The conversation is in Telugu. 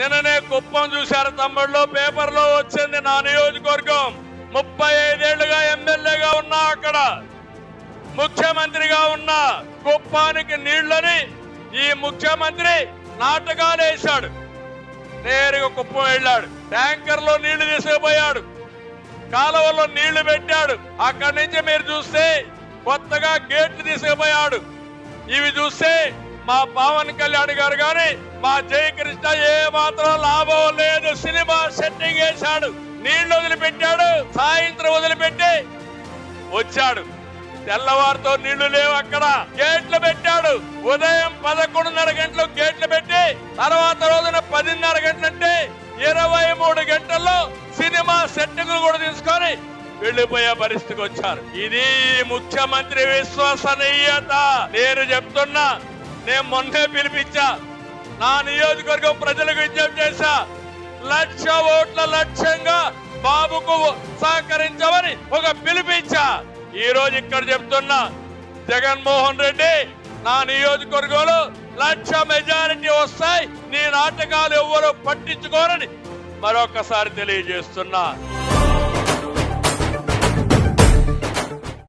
నిన్ననే కుప్పం చూశారు తమ్ముళ్ళు, పేపర్లో వచ్చింది. నా నియోజకవర్గం 35 ఏళ్లుగా ఎమ్మెల్యేగా ఉన్నా, అక్కడ ముఖ్యమంత్రిగా ఉన్నా. కుప్పానికి నీళ్లని ఈ ముఖ్యమంత్రి నాటకాలు వేశాడు. నేరుగా కుప్పం వెళ్ళాడు, ట్యాంకర్ లో నీళ్లు తీసుకుపోయాడు, కాలువలో నీళ్లు పెట్టాడు. అక్కడి నుంచి మీరు చూస్తే కొత్తగా గేట్లు తీసుకుపోయాడు. ఇవి చూస్తే మా పవన్ కళ్యాణ్ గారు గాని మా జయకృష్ణ ఏ మాత్రం లాభం లేదు. సినిమా సెట్టింగ్ వేశాడు, నీళ్లు వదిలిపెట్టాడు, సాయంత్రం వదిలిపెట్టి వచ్చాడు. తెల్లవారితో నీళ్లు లేవు, అక్కడ గేట్లు పెట్టాడు. ఉదయం 11:30 గంటలకు గేట్లు పెట్టి తర్వాత రోజున 10:30 గంటలంటే 23 గంటల్లో సినిమా సెట్టింగ్ కూడా తీసుకొని వెళ్లిపోయే పరిస్థితికి వచ్చారు. ఇది ముఖ్యమంత్రి విశ్వసనీయత. నేను చెప్తున్నా, నేను మొన్నే పిలిపించా, నా నియోజకవర్గం ప్రజలకు విజ్ఞప్తి చేశా, 1,00,000 ఓట్ల లక్ష్యంగా బాబుకు సహకరించమని ఒక పిలిపించా. ఈ రోజు ఇక్కడ చెప్తున్నా, జగన్మోహన్ రెడ్డి నా నియోజకవర్గంలో 1,00,000 మెజారిటీ వస్తాయి, నీ నాటకాలు ఎవ్వరూ పట్టించుకోరని మరొకసారి తెలియజేస్తున్నా.